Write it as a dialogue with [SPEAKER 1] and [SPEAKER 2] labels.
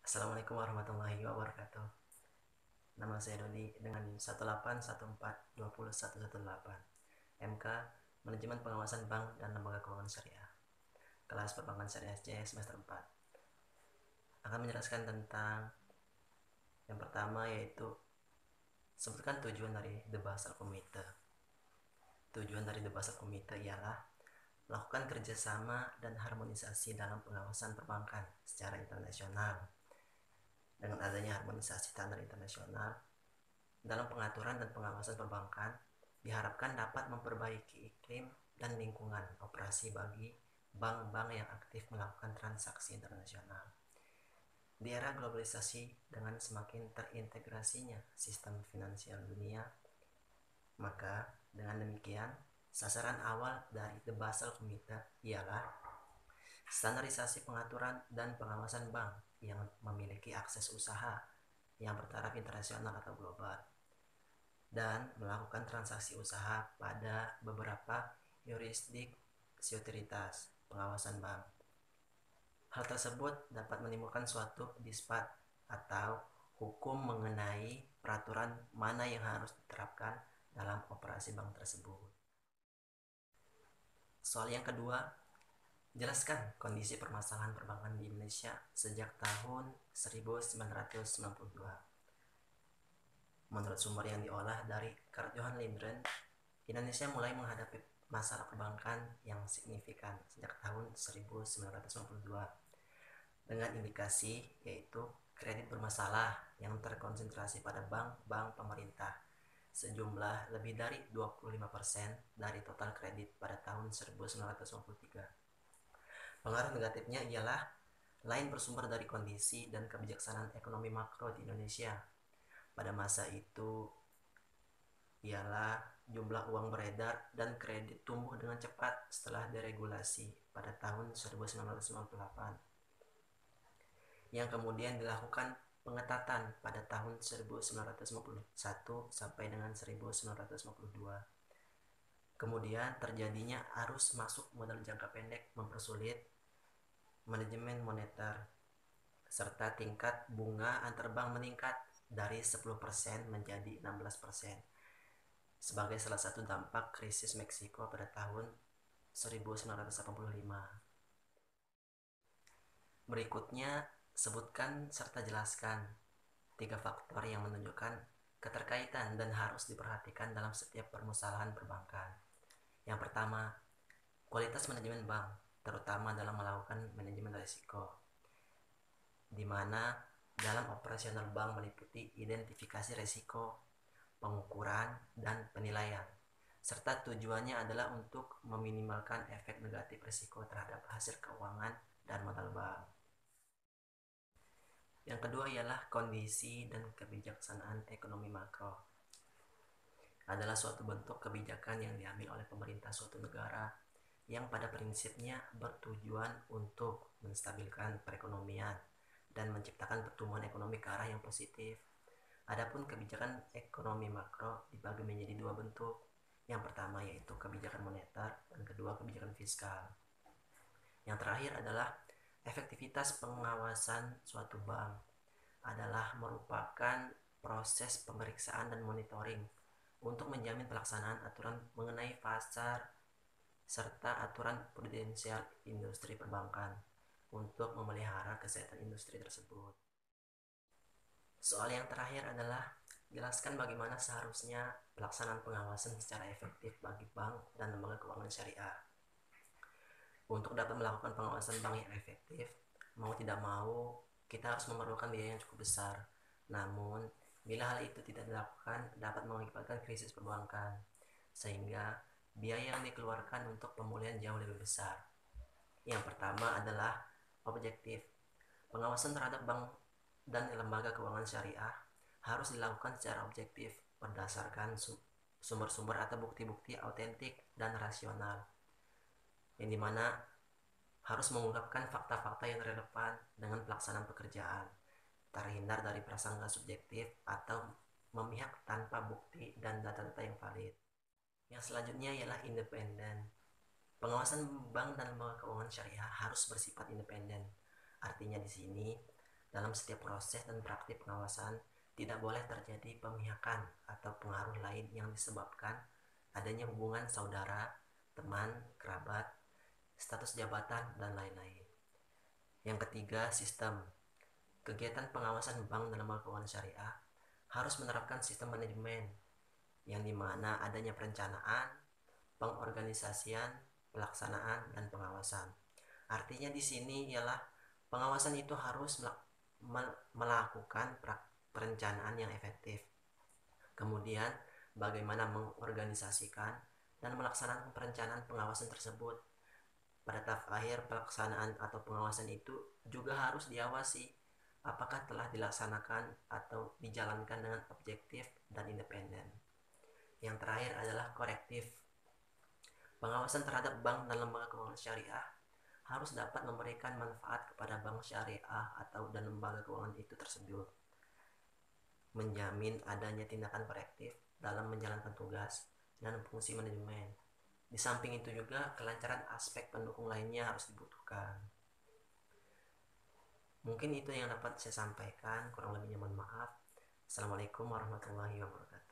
[SPEAKER 1] Assalamualaikum warahmatullahi wabarakatuh. Nama saya Dodi dengan NIM 181420118. MK Manajemen Pengawasan Bank dan Lembaga Keuangan Syariah. Kelas Perbankan Syariah C semester 4. Akan menjelaskan tentang yang pertama, yaitu sebutkan tujuan dari The Basel Committee. Tujuan dari The Basel Committee ialah melakukan kerjasama dan harmonisasi dalam pengawasan perbankan secara internasional. Dengan adanya harmonisasi standar internasional dalam pengaturan dan pengawasan perbankan, diharapkan dapat memperbaiki iklim dan lingkungan operasi bagi bank-bank yang aktif melakukan transaksi internasional. Di era globalisasi dengan semakin terintegrasinya sistem finansial dunia, maka dengan demikian sasaran awal dari The Basel Committee ialah standarisasi pengaturan dan pengawasan bank yang memiliki akses usaha yang bertaraf internasional atau global dan melakukan transaksi usaha pada beberapa yurisdik otoritas pengawasan bank. Hal tersebut dapat menimbulkan suatu dispat atau hukum mengenai peraturan mana yang harus diterapkan dalam operasi bank tersebut. Soal yang kedua, jelaskan kondisi permasalahan perbankan di Indonesia sejak tahun 1992. Menurut sumber yang diolah dari Kurt Johan Lindgren, Indonesia mulai menghadapi masalah perbankan yang signifikan sejak tahun 1992 dengan indikasi yaitu kredit bermasalah yang terkonsentrasi pada bank-bank pemerintah sejumlah lebih dari 25% dari total kredit pada tahun 1993. Pengaruh negatifnya ialah lain bersumber dari kondisi dan kebijaksanaan ekonomi makro di Indonesia. Pada masa itu ialah jumlah uang beredar dan kredit tumbuh dengan cepat setelah deregulasi pada tahun 1998, yang kemudian dilakukan pengetatan pada tahun 1951 sampai dengan 1952. Kemudian terjadinya arus masuk modal jangka pendek mempersulit manajemen moneter, serta tingkat bunga antar bank meningkat dari 10% menjadi 16% sebagai salah satu dampak krisis Meksiko pada tahun 1985. Berikutnya, sebutkan serta jelaskan 3 faktor yang menunjukkan keterkaitan dan harus diperhatikan dalam setiap permasalahan perbankan. Yang pertama, kualitas manajemen bank, terutama dalam melakukan manajemen risiko, di mana dalam operasional bank meliputi identifikasi risiko, pengukuran, dan penilaian, serta tujuannya adalah untuk meminimalkan efek negatif risiko terhadap hasil keuangan dan modal bank. Yang kedua ialah kondisi dan kebijaksanaan ekonomi makro. Adalah suatu bentuk kebijakan yang diambil oleh pemerintah suatu negara yang pada prinsipnya bertujuan untuk menstabilkan perekonomian dan menciptakan pertumbuhan ekonomi ke arah yang positif. Adapun kebijakan ekonomi makro dibagi menjadi 2 bentuk. Yang pertama yaitu kebijakan moneter dan kedua kebijakan fiskal. Yang terakhir adalah efektivitas pengawasan suatu bank adalah merupakan proses pemeriksaan dan monitoring untuk menjamin pelaksanaan aturan mengenai pasar serta aturan prudensial industri perbankan untuk memelihara kesehatan industri tersebut. Soal yang terakhir adalah jelaskan bagaimana seharusnya pelaksanaan pengawasan secara efektif bagi bank dan lembaga keuangan syariah. Untuk dapat melakukan pengawasan bank yang efektif, mau tidak mau kita harus memerlukan biaya yang cukup besar. Namun, bila hal itu tidak dilakukan dapat mengakibatkan krisis perbankan, sehingga biaya yang dikeluarkan untuk pemulihan jauh lebih besar. Yang pertama adalah objektif. Pengawasan terhadap bank dan lembaga keuangan syariah harus dilakukan secara objektif berdasarkan sumber-sumber atau bukti-bukti autentik dan rasional, yang dimana harus mengungkapkan fakta-fakta yang relevan dengan pelaksanaan pekerjaan, terhindar dari prasangka subjektif atau memihak tanpa bukti dan data-data yang valid. Yang selanjutnya ialah independen. Pengawasan bank dan lembaga keuangan syariah harus bersifat independen. Artinya di sini Dalam setiap proses dan praktik pengawasan, tidak boleh terjadi pemihakan atau pengaruh lain yang disebabkan adanya hubungan saudara, teman, kerabat, status jabatan, dan lain-lain. Yang ketiga, sistem. Kegiatan pengawasan bank dalam keuangan syariah harus menerapkan sistem manajemen yang dimana adanya perencanaan, pengorganisasian, pelaksanaan, dan pengawasan. Artinya di sini ialah pengawasan itu harus melakukan perencanaan yang efektif. Kemudian bagaimana mengorganisasikan dan melaksanakan perencanaan pengawasan tersebut. Pada tahap akhir pelaksanaan atau pengawasan itu juga harus diawasi apakah telah dilaksanakan atau dijalankan dengan objektif dan independen. Yang terakhir adalah korektif. Pengawasan terhadap bank dan lembaga keuangan syariah harus dapat memberikan manfaat kepada bank syariah atau dan lembaga keuangan itu tersebut, menjamin adanya tindakan korektif dalam menjalankan tugas dan fungsi manajemen. Di samping itu juga kelancaran aspek pendukung lainnya harus dibutuhkan. Mungkin itu yang dapat saya sampaikan, kurang lebihnya mohon maaf. Assalamualaikum warahmatullahi wabarakatuh.